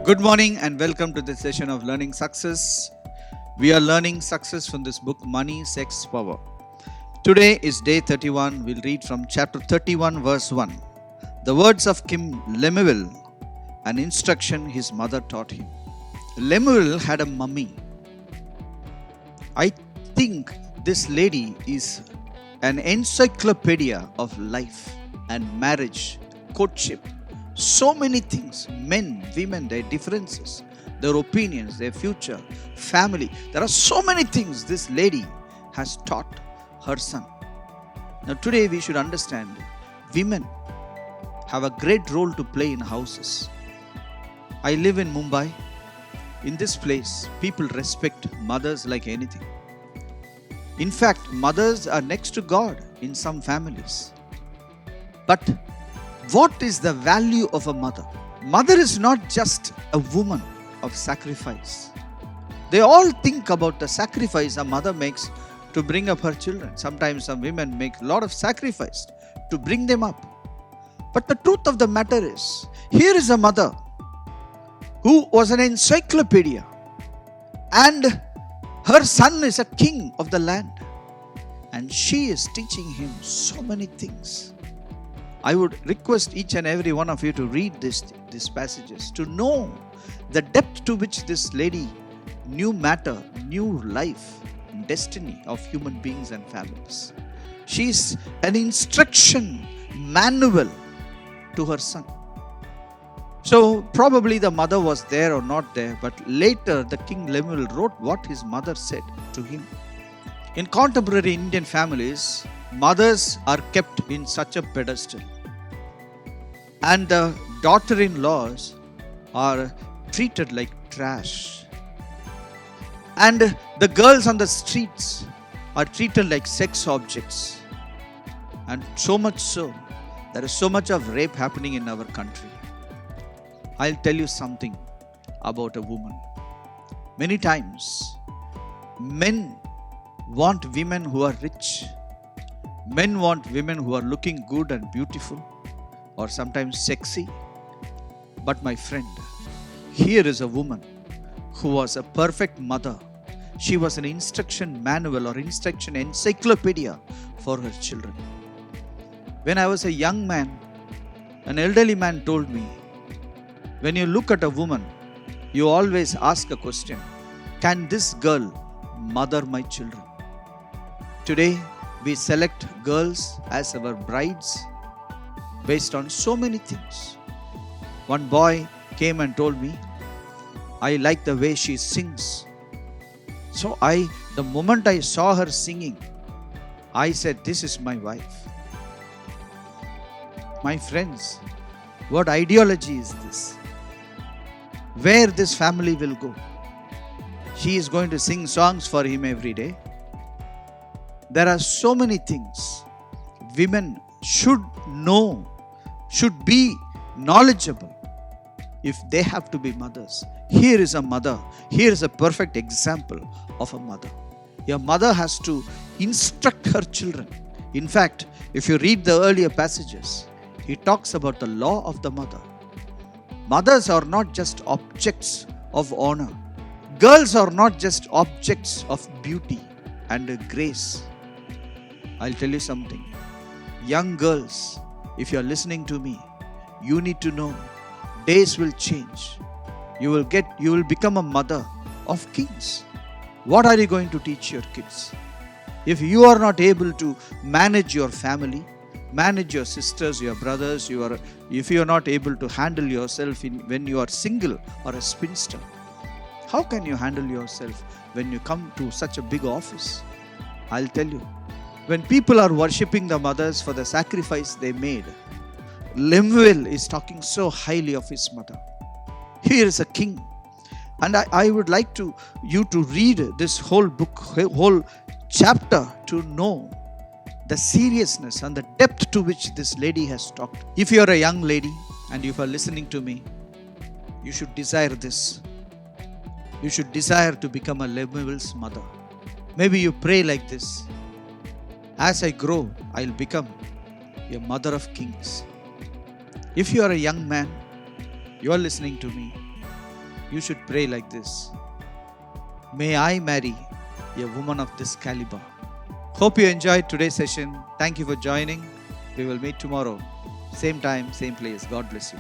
Good morning and welcome to this session of Learning Success. We are learning success from this book, Money, Sex, Power. Today is day 31. We'll read from chapter 31, verse 1. The words of King Lemuel, an instruction his mother taught him. Lemuel had a mummy. I think this lady is an encyclopedia of life and marriage, courtship. So many things, men, women, their differences, their opinions, their future, family. There are so many things this lady has taught her son. Now today we should understand women have a great role to play in houses. I live in Mumbai. In this place, people respect mothers like anything. In fact, mothers are next to God in some families. But what is the value of a mother? Mother is not just a woman of sacrifice. They all think about the sacrifice a mother makes to bring up her children. Sometimes some women make a lot of sacrifice to bring them up. But the truth of the matter is, here is a mother who was an encyclopedia, and her son is a king of the land, and she is teaching him so many things. I would request each and every one of you to read these passages, to know the depth to which this lady knew matter, knew life, destiny of human beings and families. She is an instruction manual to her son. So probably the mother was there or not there, but later the King Lemuel wrote what his mother said to him. In contemporary Indian families, mothers are kept in such a pedestal, and the daughter-in-laws are treated like trash, and the girls on the streets are treated like sex objects, and so much so, there is so much of rape happening in our country. I'll tell you something about a woman. Many times, men want women who are rich. Men want women who are looking good and beautiful, or sometimes sexy. But my friend, here is a woman who was a perfect mother. She was an instruction manual or instruction encyclopedia for her children. When I was a young man, an elderly man told me, when you look at a woman, you always ask a question: can this girl mother my children? Today, we select girls as our brides based on so many things. One boy came and told me, I like the way she sings. So the moment I saw her singing, I said, this is my wife. My friends, what ideology is this? Where this family will go? She is going to sing songs for him every day. There are so many things women should know, should be knowledgeable if they have to be mothers. Here is a mother. Here is a perfect example of a mother. Your mother has to instruct her children. In fact, if you read the earlier passages, he talks about the law of the mother. Mothers are not just objects of honor. Girls are not just objects of beauty and grace. I'll tell you something. Young girls, if you're listening to me, you need to know days will change. You will become a mother of kings. What are you going to teach your kids? If you are not able to manage your family, manage your sisters, your brothers, if you are not able to handle yourself when you are single or a spinster, how can you handle yourself when you come to such a big office? I'll tell you, when people are worshipping the mothers for the sacrifice they made, Lemuel is talking so highly of his mother. Here is a king. And I would like you to read this whole book, whole chapter, to know the seriousness and the depth to which this lady has talked. If you are a young lady and if you are listening to me, you should desire this. You should desire to become a Lemuel's mother. Maybe you pray like this: as I grow, I'll become a mother of kings. If you are a young man, you are listening to me, you should pray like this: may I marry a woman of this caliber. Hope you enjoyed today's session. Thank you for joining. We will meet tomorrow. Same time, same place. God bless you.